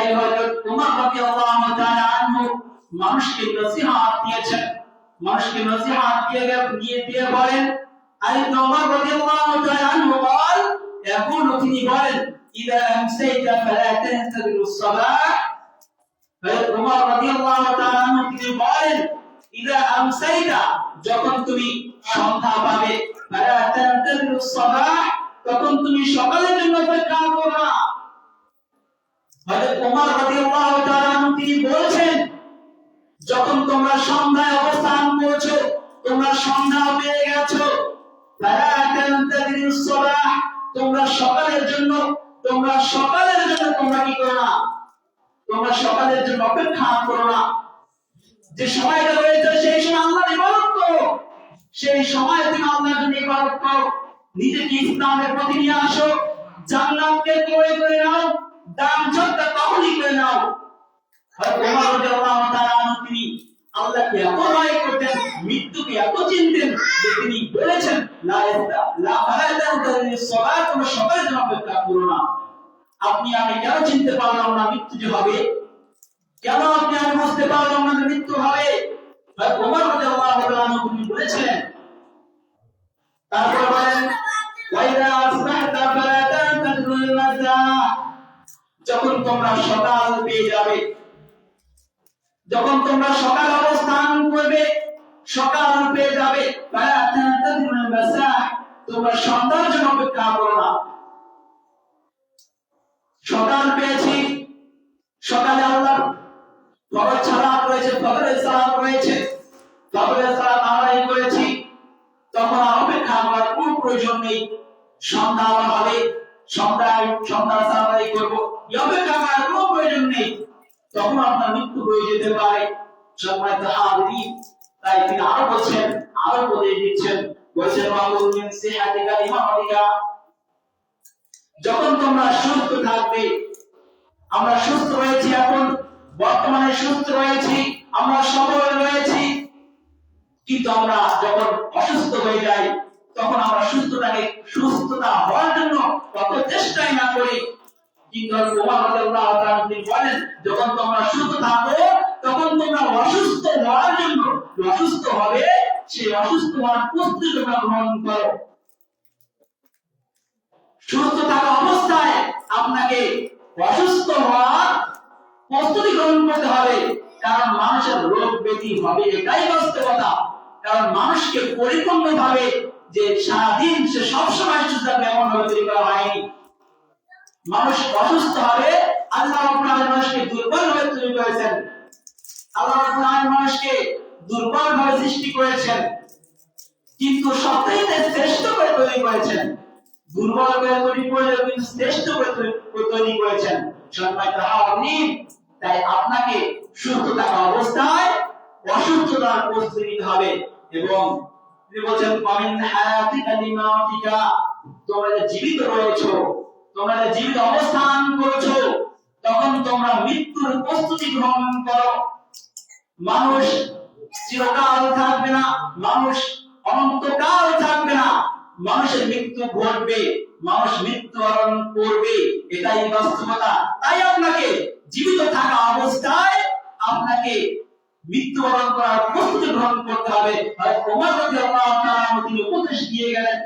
তাই হযরত ওমর রাদিয়াল্লাহু তাআলা আনহু মানুষকে নসিহত দিয়েছেন, মানুষকে নসিহত দিয়ে বলেন, আই ওমর রাদিয়াল্লাহু তাআলা আনহু বল, এখন তিনি বলেন ইদা আমসাইতা ফালা তাহতাদিরুস সাবাহ। হযরত ওমর রাদিয়াল্লাহু তাআলা আনহু তিনি বলেন, ইদা আমসাইতা, যখন তুমি সন্ধ্যা পাবে, ফালা তাহতাদিরুস সাবাহ, তখন তুমি সকালের জন্য অপেক্ষা করো না। হযরত ওমর রাদিয়াল্লাহু তাআলা আনহু তিনি বলেছেন, যখন তোমরা সন্ধ্যায় অবস্থান করছো, তোমরা সন্ধ্যা পেয়ে গেছো, ফালা তাহতাদিরুস সাবাহ, তোমরা সকালের জন্য তোমরা কি করো না, তোমরা সকালের জন্য অপেক্ষা করো না। যে সময়টা রয়েছে সেই সময় আল্লাহর ইবাদত করো, সেই সময় তুমি আল্লাহর জন্য ইবাদত করো, নিজেকে ইসলামের প্রতি নিয়ে আসো, জান্নাতকে করে নাও, দান সদকা তহবিল করে নাও। হযরত ওমর রাদিয়াল্লাহু তাআলা আনহু তিনি আল্লাহকে এত ভয় করতেন, মৃত্যুকে এত চিনতেন যে তিনি বলেছেন, লা ফালাতানতারিস সালাত, তোমরা সকালের জন্য অপেক্ষা করো না। আপনি আমি কেন চিনতে পারলাম না মৃত্যু যে হবে? কেন আপনি আমি বুঝতে পারলাম না যে মৃত্যু হবে? হযরত ওমর রাদিয়াল্লাহু তাআলা আনহু তিনি বলেছিলেন, তারপর বলেন, ওয়াইদা আসবাহতা ফালা তানতাদিরুল মাসা, যখন তোমরা সকাল পেয়ে যাবে, যখন তোমরা সকাল অবস্থান করবে, সকাল পেয়ে যাবে, ফালা তানতাদিরুল মাসা, তোমরা সন্ধ্যার জন্য অপেক্ষা করো না। সকাল পেয়েছি, সকালে আল্লাহ ফজর সালাত রয়েছে, ফজরের সালাত রয়েছে, ফজরের সালাত আদায় করেছি, তখন আর অপেক্ষা করার কোনো প্রয়োজন নেই। সন্ধ্যা হবে, সন্ধ্যা সালাত করবো, অপেক্ষা করার কোনো প্রয়োজন নেই, তখন আপনার মৃত্যু হয়ে যেতে পারে। সম্মানিত হাজিরিন, তাই তিনি আরো বলছেন, আরো উপদেশ দিচ্ছেন, বলছেন ওয়াকুল মিন সিহাতিকা লিমাদিকা, যখন তোমরা সুস্থ থাকবে, আমরা সুস্থ রয়েছি, এখন বর্তমানে সুস্থ রয়েছি, আমরা সবল রয়েছি, কিন্তু আমরা যখন অসুস্থ হয়ে যাই, তখন আমরা সুস্থতা হওয়ার জন্য কত চেষ্টাই না করি। কিন্তু ওমর রাদিয়াল্লাহু তাআলা তিনি বলেন, যখন তোমরা সুস্থ থাকো, তখন তোমরা অসুস্থ হওয়ার জন্য, অসুস্থ হবে সেই অসুস্থ হওয়ার প্রস্তুতি তোমরা গ্রহণ করো। সুস্থ থাকা অবস্থায় আপনাকে অসুস্থ হওয়ার প্রস্তুতি গ্রহণ করতে হবে, কারণ মানুষের রোগ ব্যাধি হবে, এটাই বাস্তবতা। কারণ মানুষকে পরিপূর্ণভাবে যে সারাদিন সে সবসময় সুস্থ থাকবে এমন ভাবে তৈরি করা হয়নি। মানুষ অসুস্থ হবে, আল্লাহ রাব্বুল আলামিন মানুষকে দুর্বল ভাবে তৈরি করেছেন, আল্লাহ রাব্বুল আলামিন মানুষকে দুর্বল ভাবে সৃষ্টি করেছেন, কিন্তু সবথেকে শ্রেষ্ঠ করে তৈরি করেছেন। দুর্বল করে তৈরি করে কিন্তু শ্রেষ্ঠ করে তৈরি করেছেন। সম্মানিত হাজিরিন, তাই আপনাকে সুস্থ থাকা অবস্থায় অসুস্থতার প্রস্তুতি নিতে হবে। এবং তিনি বলেন, মিন হায়াতিকা লিমাউতিকা, তোমরা যে জীবিত রয়েছো, তোমরা যে জীবিত অবস্থান করেছো, তখন তোমরা মৃত্যুর প্রস্তুতি গ্রহণ করো। মানুষ চিরকাল থাকবে না, মানুষ অনন্তকাল থাকবে না, মানুষের মৃত্যু ঘটবে, মানুষ মৃত্যুবরণ করবে, এটাই বাস্তবতা। তাই আপনাকে জীবিত থাকা অবস্থায় আপনাকে মৃত্যুবরণ করার প্রস্তুতি গ্রহণ করতে হবে। আর ওমর রাদিয়াল্লাহু তাআলা তিনি উপদেশ দিয়ে গেলেন,